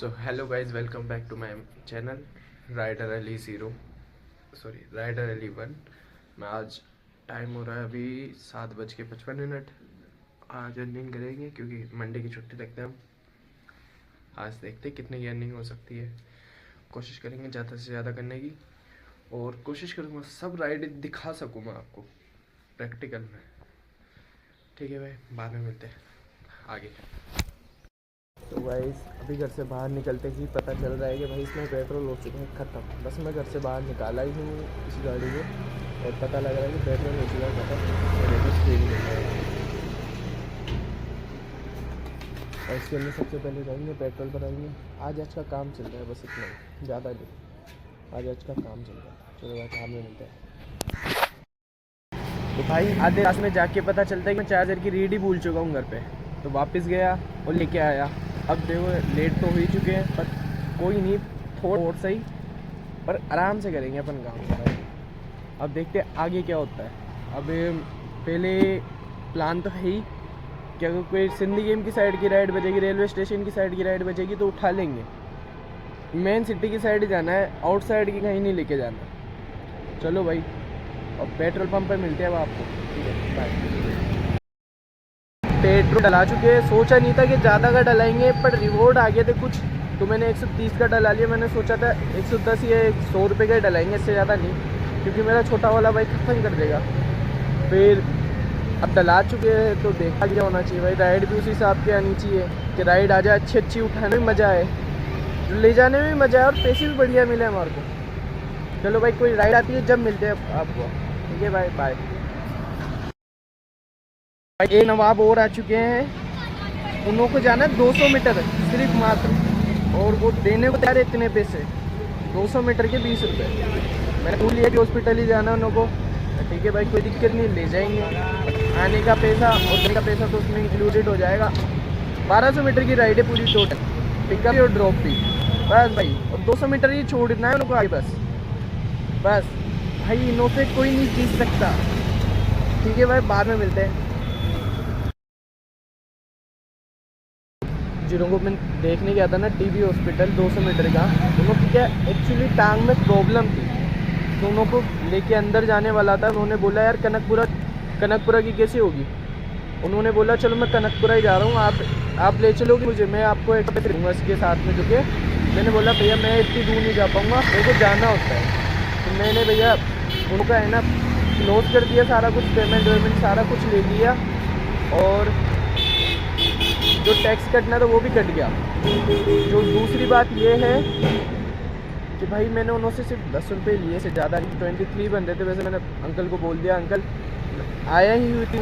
So hello guys, welcome back to my channel rider Ali rider Ali 1। मैं आज time हो रहा है अभी 7:55। आज अर्निंग करेंगे क्योंकि मंडे की छुट्टी रखते हैं हम। आज देखते हैं कितने की अर्निंग हो सकती है। कोशिश करेंगे ज़्यादा से ज़्यादा करने की, और कोशिश करूँगा सब राइड दिखा सकूँ मैं आपको प्रैक्टिकल में। ठीक है भाई, बाद में मिलते हैं आगे। तो गाइस अभी घर से बाहर निकलते ही पता चल रहा है कि भाई इसमें पेट्रोल हो चुका है ख़त्म। बस मैं घर से बाहर निकाला ही हूँ इस गाड़ी को और पता लग रहा है कि पेट्रोल हो चुका है ख़त्म। और देखो स्पीड मिल रहा है और इसके लिए सबसे पहले जाएंगे पेट्रोल भराएंगे। आज का काम चल रहा है, बस इतना ही, ज़्यादा नहीं। आज का काम चल रहा है। चलो भाई काम में मिलते हैं। तो भाई आधे रास्ते में जाके पता चलता है कि मैं चार्जर की रीड ही भूल चुका हूँ घर पे। तो वापस गया और लेके आया। अब देखो लेट तो हो ही चुके हैं, पर कोई नहीं, थोड़ा और सही, पर आराम से करेंगे अपन काम भाई। अब देखते हैं आगे क्या होता है। अब पहले प्लान तो है ही कि अगर कोई सिंधी गेम की साइड की राइड बजेगी, रेलवे स्टेशन की साइड की राइड बजेगी तो उठा लेंगे। मेन सिटी की साइड जाना है, आउटसाइड की कहीं नहीं लेके जाना। चलो भाई, और पेट्रोल पंप पर मिलते हैं अब आपको। ठीक है, बाय। पेट्रोल डला चुके हैं। सोचा नहीं था कि ज़्यादा का डलाएंगे, पर रिवॉर्ड आ गए थे कुछ, तो मैंने 130 का डला लिया। मैंने सोचा था 110 या 100 रुपये का डलाएंगे, इससे ज़्यादा नहीं, क्योंकि मेरा छोटा वाला बाइक ख़त्म कर देगा। फिर अब डला चुके हैं तो देखा क्या होना चाहिए भाई। राइड भी उसी हिसाब की आनी चाहिए कि राइड आ जाए अच्छी उठाने में मज़ा आए, ले जाने में मज़ा आए और पैसे भी बढ़िया मिले हमारे को। चलो भाई, कोई राइड आती है जब मिलते हैं आपको। ठीक है भाई, बाय। एक नवाब और आ चुके हैं, उन लोगों को जाना है 200 मीटर सिर्फ मात्र, और वो देने को तैयार है इतने पैसे, 200 मीटर के 20 रुपये। मैंने भूल लिया कि हॉस्पिटल ही जाना है उन लोगों को। ठीक है भाई, कोई दिक्कत नहीं, ले जाएंगे। आने का पैसा और देने का पैसा तो उसमें इंक्लूडेड हो जाएगा। 1200 मीटर की राइड है पूरी टोटल, पिकअप और ड्रॉप भी। बस भाई, और 200 मीटर ही छोड़ना है उनको आगे। बस भाई, इनों से कोई नहीं जीत सकता। ठीक है भाई, बाद में मिलते हैं। जिनको मैं देखने गया था ना टीबी हॉस्पिटल 200 मीटर का, उनको क्या एक्चुअली टांग में प्रॉब्लम थी, तो उनको लेके अंदर जाने वाला था। उन्होंने बोला यार कनकपुरा की कैसे होगी। उन्होंने बोला चलो मैं कनकपुरा ही जा रहा हूँ, आप ले चलोगे मुझे, मैं आपको एक पैसे दूँगा इसके साथ में झुके। मैंने बोला भैया मैं इतनी दूर नहीं जा पाऊँगा, मेरे को जाना होता है। तो मैंने भैया उनका है ना क्लोज कर दिया सारा कुछ, पेमेंट वेमेंट सारा कुछ ले लिया, और जो टैक्स कटना था वो भी कट गया। जो दूसरी बात ये है कि भाई मैंने उन्होंने सिर्फ 10 रुपये लिए से ज़्यादा नहीं, 23 बन रहे थे। वैसे मैंने अंकल को बोल दिया, अंकल आया ही हुई थी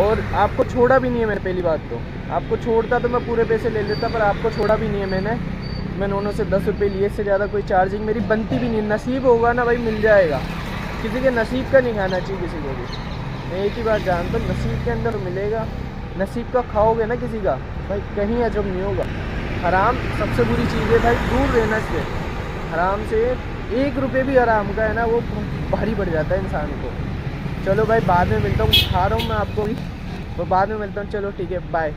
और आपको छोड़ा भी नहीं है मैंने। पहली बात तो आपको छोड़ता तो मैं पूरे पैसे ले लेता, पर आपको छोड़ा भी नहीं है मैंने उन्होंने से 10 रुपये लिए, से ज़्यादा कोई चार्जिंग मेरी बनती भी नहीं। नसीब होगा ना भाई, मिल जाएगा। किसी के नसीब का नहीं खाना चाहिए किसी को भी। मैं एक ही बात जानता हूँ, नसीब के अंदर मिलेगा। नसीब का खाओगे ना किसी का, भाई कहीं अजब नहीं होगा। हराम सबसे बुरी चीज़ है भाई, दूर रहना से। हराम से 1 रुपये भी हराम का है ना, वो भारी पड़ जाता है इंसान को। चलो भाई, बाद में मिलता हूँ, खा रहा हूँ मैं आपको भी, तो बाद में मिलता हूँ। चलो ठीक है, बाय।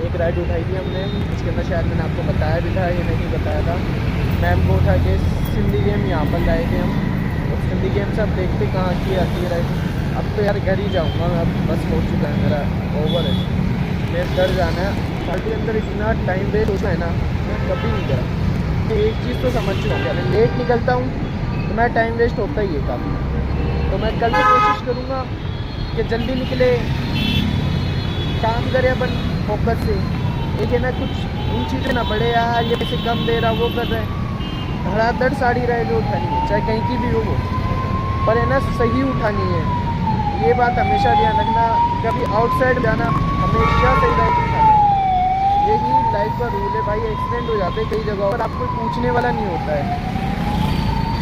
एक राइड उठाई थी हमने, इसके अंदर शायद मैंने आपको बताया भी था, ये नहीं बताया था। मैम को उठा के सिंधी गेम यहाँ पर लाए थे हम, और सिंधी गेम से अब देखते कहाँ की आती है राइड। अब तो यार घर ही जाऊँगा मैं, अब बस हो चुका है मेरा, ओवर है। मेरे घर जाना है। साल के अंदर इतना टाइम वेस्ट होता है ना, मैं कभी नहीं करा। तो एक चीज़ तो समझ चुका हूँ, अगर लेट निकलता हूँ तो मैं टाइम वेस्ट होता ही है काफ़ी। तो मैं कल से कोशिश करूँगा कि जल्दी निकले, काम करें अपन फोकस से। एक है ना कुछ उन चीज़ें ना बढ़े यार, ये पैसे कम दे रहा वो कर रहे हैं। धड़ाधड़ साड़ी रहे जो उठानी है, चाहे कहीं की भी हो वो, पर है ना सही उठानी है। ये बात हमेशा ध्यान रखना, कभी आउटसाइड जाना हमेशा सही राइड उठाना। यही लाइफ का रूल है भाई। एक्सीडेंट हो जाते हैं कई जगहों पर, आपको पूछने वाला नहीं होता है।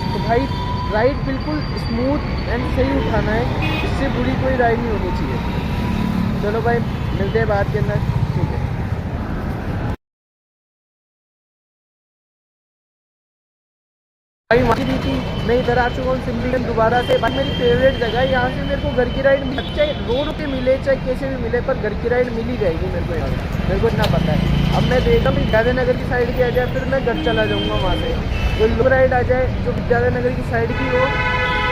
तो भाई राइड बिल्कुल स्मूथ एंड सही उठाना है, इससे बुरी कोई राइड नहीं होनी चाहिए। चलो भाई, मिलते हैं बात के अंदर। ठीक है। भाई वहाँ दी थी, मैं इधर आ चुका हूँ सिंपलीगंज दोबारा से। भाई मेरी फेवरेट जगह है, यहाँ से मेरे को घर की राइड चाहे रोड पे मिले चाहे कैसे भी मिले, पर घर की राइड मिल ही जाएगी मेरे को। यहाँ मेरे को इतना पता है। अब मैं देखता हूँ विद्याधर नगर की साइड की आ जाए, फिर मैं घर चला जाऊँगा वहाँ से। कोई लो राइड आ जाए जो विद्याधर नगर की साइड की हो,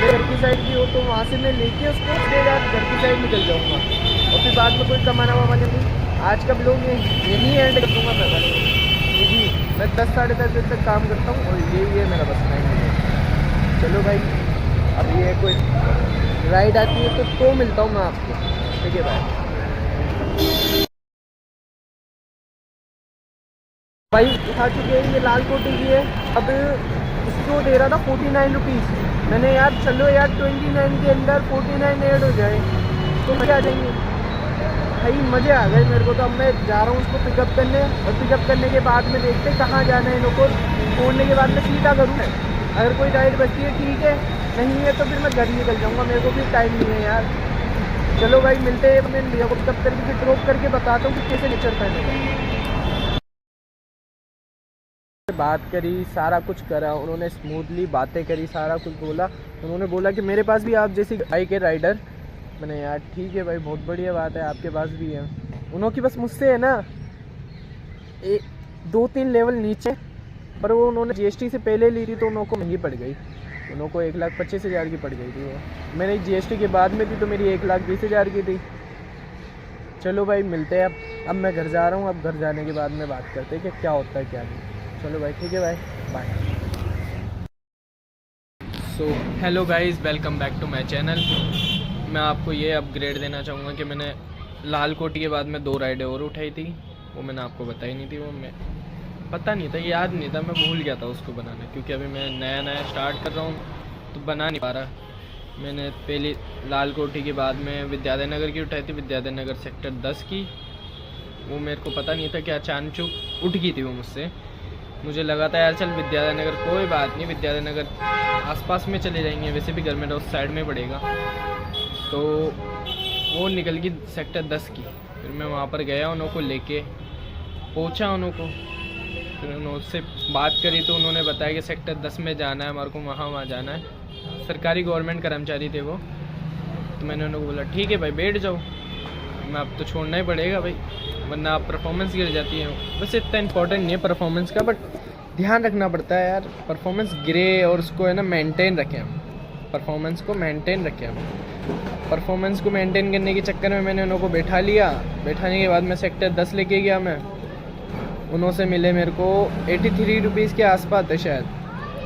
मेरे घर की साइड की हो, तो वहाँ से मैं लेके उसको फिर यार घर की साइड निकल जाऊँगा। और फिर बाद में कोई कमाना वामाना नहीं। आज का लोग यही एंड कर दूँगा मैं बस। जी मैं 10 साढ़े 10 बजे तक काम करता हूँ और यही है मेरा बस टाइम। चलो भाई, अब ये कोई राइड आती है तो मिलता हूँ मैं आपको। ठीक है भाई उठा चुके हैं, ये लाल कोटी की है। अब इसको दे रहा था 49 रुपीज़। मैंने यार चलो यार 29 के अंदर 49 ऐड हो जाए तो मज़े आ जाएंगे भाई, मज़े आ गए मेरे को। तो अब मैं जा रहा हूँ उसको पिकअप करने, और पिकअप करने के बाद में देखते कहाँ जाना है इन लोग को। छोड़ने के बाद में सीधा करूँ, अगर कोई राइड बचती है ठीक है, नहीं है तो फिर मैं घर ही निकल जाऊँगा। मेरे को भी टाइम नहीं है यार। चलो भाई मिलते हैं, मैं भैया को पिकअप करके फिर ड्रॉप करके बताता हूँ कि कैसे नेचर पहने। बात करी, सारा कुछ करा उन्होंने, स्मूथली बातें करी, सारा कुछ बोला। उन्होंने बोला कि मेरे पास भी आप जैसी बाइक है राइडर। मैंने यार ठीक है भाई, बहुत बढ़िया बात है, आपके पास भी है। उन्होंने बस मुझसे है ना 2-3 लेवल नीचे, पर वो उन्होंने जीएसटी से पहले ली थी तो उनको महंगी पड़ गई। उनको 1,25,000 की पड़ गई थी वो। मैंने जीएसटी के बाद में थी तो मेरी 1,20,000 की थी। चलो भाई मिलते हैं। अब मैं घर जा रहा हूँ, अब घर जाने के बाद में बात करते हैं कि क्या होता है क्या नहीं। चलो भाई ठीक है भाई, bye. So hello guys, welcome back to my channel. मैं आपको ये अपग्रेड देना चाहूँगा कि मैंने लाल कोटी के बाद में 2 राइडें और उठाई थी, वो मैंने आपको बताई नहीं थी। वो मैं पता नहीं था, याद नहीं था, मैं भूल गया था उसको बनाना, क्योंकि अभी मैं नया स्टार्ट कर रहा हूँ तो बना नहीं पा रहा। मैंने पहली लाल कोठी के बाद में विद्याधर नगर की उठाई थी, विद्याधर नगर सेक्टर 10 की। वो मेरे को पता नहीं था कि अचानक उठ गई थी वो मुझसे। मुझे लगा था यार चल विद्याधर नगर कोई बात नहीं, विद्याधर नगर आसपास में चले जाएंगे, वैसे भी घर मेरा उस साइड में पड़ेगा। तो वो निकल गई सेक्टर 10 की। फिर मैं वहाँ पर गया, उन्हों को लेके पहुँचा उन्हों को, फिर उनसे बात करी तो उन्होंने बताया कि सेक्टर 10 में जाना है हमारे को, वहाँ जाना है। सरकारी गवर्नमेंट कर्मचारी थे वो। तो मैंने उनको बोला ठीक है भाई बैठ जाओ, मैं अब तो छोड़ना ही पड़ेगा भाई, वरना आप परफॉर्मेंस गिर जाती है। वैसे इतना इंपॉर्टेंट नहीं है परफॉर्मेंस का, बट ध्यान रखना पड़ता है यार, परफॉर्मेंस गिरे और उसको है ना मेंटेन रखें हम, परफॉर्मेंस को मेंटेन रखें हम। परफॉर्मेंस को मेंटेन करने के चक्कर में मैंने उनको बैठा लिया। बैठाने के बाद मैं सेक्टर 10 लेके गया। मैं उन्हों से मिले, मेरे को 83 रुपीज़ के आसपास थे शायद,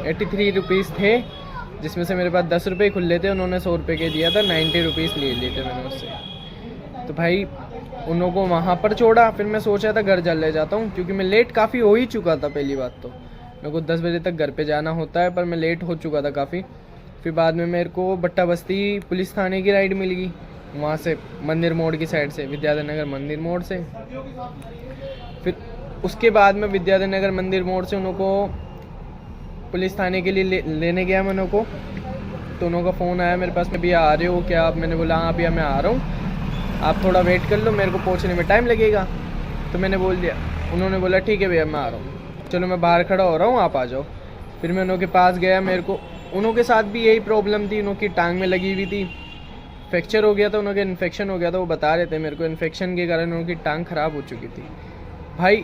83 रुपीज़ थे, जिसमें से मेरे पास 10 रुपये खुले थे। उन्होंने 100 रुपये के दिया था, 90 रुपीज़ ले लिए थे मैंने उससे। तो भाई उन्हों को वहाँ पर छोड़ा। फिर मैं सोचा था घर चले जाता हूँ, क्योंकि मैं लेट काफ़ी हो ही चुका था। पहली बात तो मेरे को 10 बजे तक घर पे जाना होता है, पर मैं लेट हो चुका था काफ़ी। फिर बाद में मेरे को बट्टा बस्ती पुलिस थाने की राइड मिल गई, वहाँ से मंदिर मोड़ की साइड से, विद्याधर नगर मंदिर मोड़ से। फिर उसके बाद में विद्याधर नगर मंदिर मोड़ से उनको पुलिस थाने के लिए लेने गया मैं उनको। तो उनका फ़ोन आया मेरे पास में, भैया आ रहे हो क्या आप? मैंने बोला हाँ भैया मैं आ रहा हूँ, आप थोड़ा वेट कर लो, मेरे को पहुँचने में टाइम लगेगा। तो मैंने बोल दिया। उन्होंने बोला ठीक है भैया मैं आ रहा हूँ, चलो मैं बाहर खड़ा हो रहा हूँ, आप आ जाओ। फिर मैं उनके पास गया। मेरे को उनके साथ भी यही प्रॉब्लम थी, उनकी टांग में लगी हुई थी, फ्रैक्चर हो गया था, उनके इन्फेक्शन हो गया था। वो बता रहे थे मेरे को इन्फेक्शन के कारण उनकी टांग ख़राब हो चुकी थी। भाई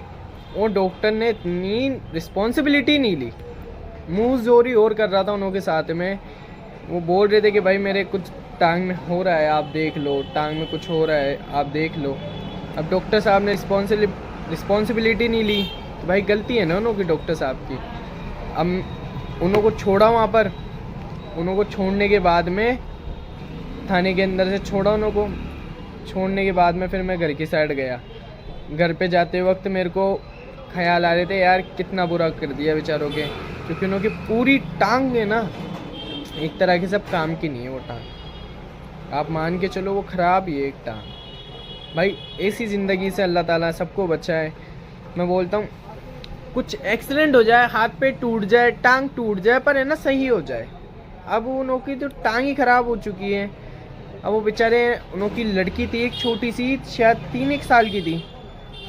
वो डॉक्टर ने इतनी रिस्पॉन्सिबिलिटी नहीं ली, मुँह जोरी और कर रहा था उनके साथ में। वो बोल रहे थे कि भाई मेरे कुछ टांग में हो रहा है, आप देख लो, टांग में कुछ हो रहा है, आप देख लो। अब डॉक्टर साहब ने रिस्पॉन्सिबिलिटी नहीं ली, तो भाई गलती है ना उनकी, डॉक्टर साहब की। अब उनको छोड़ा वहाँ पर, उनको छोड़ने के बाद में थाने के अंदर से छोड़ा उनको। छोड़ने के बाद में फिर मैं घर की साइड गया। घर पे जाते वक्त मेरे को ख्याल आ रहे थे यार कितना बुरा कर दिया बेचारों के, क्योंकि उनकी पूरी टांग है ना एक तरह की सब काम की नहीं है वो टांग, आप मान के चलो वो ख़राब ही है एक टांग। भाई ऐसी ज़िंदगी से अल्लाह ताला सबको बचाए। मैं बोलता हूँ कुछ एक्सीडेंट हो जाए, हाथ पे टूट जाए, टांग टूट जाए, पर है ना सही हो जाए। अब उनकी तो टांग ही ख़राब हो चुकी है। अब वो बेचारे, उनकी लड़की थी एक छोटी सी, शायद 3-1 साल की थी।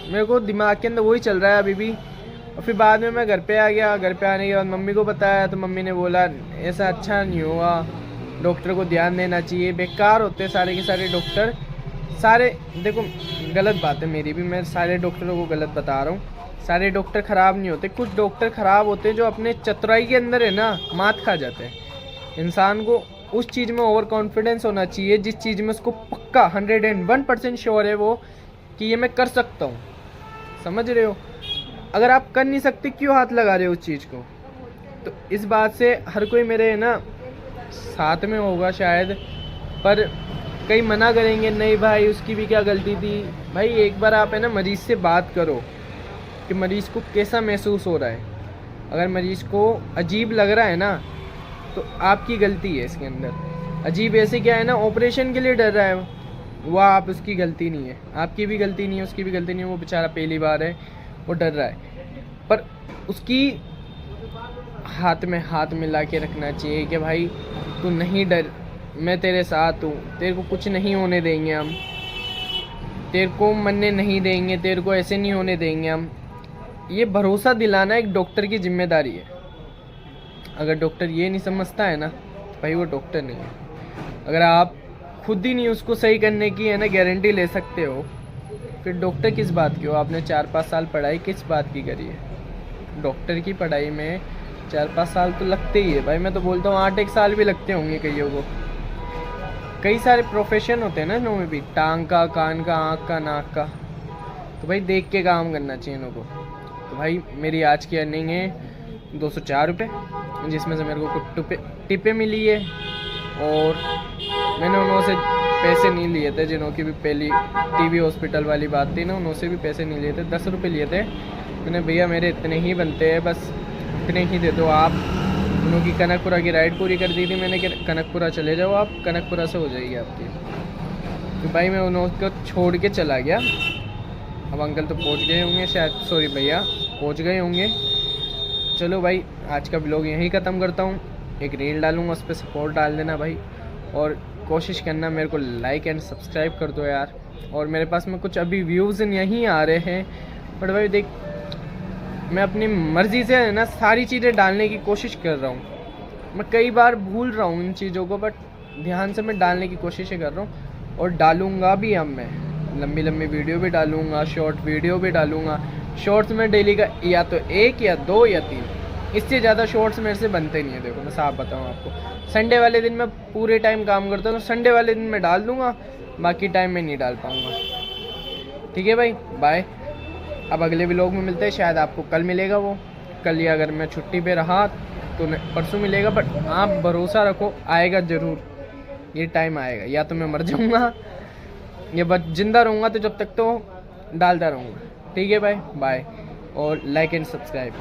मेरे को दिमाग के अंदर वही चल रहा है अभी भी। और फिर बाद में मैं घर पे आ गया। घर पे आने के बाद मम्मी को बताया तो मम्मी ने बोला ऐसा अच्छा नहीं हुआ, डॉक्टर को ध्यान देना चाहिए, बेकार होते सारे के सारे डॉक्टर। सारे देखो गलत बात है मेरी भी, मैं सारे डॉक्टरों को गलत बता रहा हूँ। सारे डॉक्टर ख़राब नहीं होते, कुछ डॉक्टर ख़राब होते हैं जो अपने चतुराई के अंदर है ना मात खा जाते हैं। इंसान को उस चीज़ में ओवर कॉन्फिडेंस होना चाहिए जिस चीज़ में उसको पक्का 101% श्योर है वो कि ये मैं कर सकता हूँ। समझ रहे हो? अगर आप कर नहीं सकते क्यों हाथ लगा रहे हो उस चीज़ को? तो इस बात से हर कोई मेरे है ना साथ में होगा शायद, पर कई मना करेंगे नहीं भाई उसकी भी क्या गलती थी। भाई एक बार आप है ना मरीज़ से बात करो कि मरीज़ को कैसा महसूस हो रहा है। अगर मरीज़ को अजीब लग रहा है ना तो आपकी गलती है इसके अंदर। अजीब ऐसे क्या है ना, ऑपरेशन के लिए डर रहा है वो आप उसकी गलती नहीं है, आपकी भी गलती नहीं है, उसकी भी गलती नहीं है। वो बेचारा पहली बार है, वो डर रहा है, पर उसकी हाथ में हाथ मिला के रखना चाहिए कि भाई तू नहीं डर, मैं तेरे साथ हूँ, तेरे को कुछ नहीं होने देंगे हम, तेरे को मरने नहीं देंगे, तेरे को ऐसे नहीं होने देंगे हम। ये भरोसा दिलाना एक डॉक्टर की जिम्मेदारी है। अगर डॉक्टर ये नहीं समझता है ना तो भाई वो डॉक्टर नहीं है। अगर आप खुद ही नहीं उसको सही करने की है ना गारंटी ले सकते हो, फिर डॉक्टर किस बात की हो? आपने 4-5 साल पढ़ाई किस बात की करी है? डॉक्टर की पढ़ाई में 4-5 साल तो लगते ही है भाई। मैं तो बोलता हूँ 8-1 साल भी लगते होंगे कईयों को। कई सारे प्रोफेशन होते हैं ना इनों में भी, टांग का, कान का, आँख का, नाक का। तो भाई देख के काम करना चाहिए इनों को। तो भाई मेरी आज की अर्निंग है 204 रुपये, जिसमें से मेरे को कुछ टिपें मिली है, और मैंने उनसे पैसे नहीं लिए थे जिन्हों की भी पहली टीबी हॉस्पिटल वाली बात थी ना, उनसे भी पैसे नहीं लिए थे। 10 रुपये लिए थे मैंने, भैया मेरे इतने ही बनते हैं, बस इतने ही दे दो आप। उनकी कनकपुरा की राइड पूरी कर दी थी मैंने कि कनकपुरा चले जाओ आप, कनकपुरा से हो जाएगी आपकी। तो भाई मैं उनको छोड़ के चला गया। अब अंकल तो पहुंच गए होंगे शायद, सॉरी भैया पहुंच गए होंगे। चलो भाई आज का ब्लॉग यहीं ख़त्म करता हूँ। एक रील डालूँगा, उस पर सपोर्ट डाल देना भाई, और कोशिश करना मेरे को लाइक एंड सब्सक्राइब कर दो यार। और मेरे पास में कुछ अभी व्यूज़ नहीं आ रहे हैं, बट भाई देख मैं अपनी मर्ज़ी से है ना सारी चीज़ें डालने की कोशिश कर रहा हूँ। मैं कई बार भूल रहा हूँ इन चीज़ों को, बट ध्यान से मैं डालने की कोशिश कर रहा हूँ, और डालूँगा भी। अब मैं लंबी लंबी वीडियो भी डालूँगा, शॉर्ट वीडियो भी डालूँगा। शॉर्ट्स में डेली का या तो 1 या 2 या 3, इससे ज़्यादा शॉर्ट्स मेरे से बनते नहीं है। देखो मैं साफ बताऊँ आपको, संडे वाले दिन मैं पूरे टाइम काम करता हूँ, तो संडे वाले दिन मैं डाल दूँगा, बाकी टाइम में नहीं डाल पाऊँगा। ठीक है भाई, बाय। अब अगले व्लॉग में मिलते हैं, शायद आपको कल मिलेगा वो, कल, या अगर मैं छुट्टी पे रहा तो परसों मिलेगा। बट आप भरोसा रखो आएगा ज़रूर, ये टाइम आएगा। या तो मैं मर जाऊँगा या बस जिंदा रहूँगा, तो जब तक तो डालता रहूँगा। ठीक है भाई, बाय, और लाइक एंड सब्सक्राइब।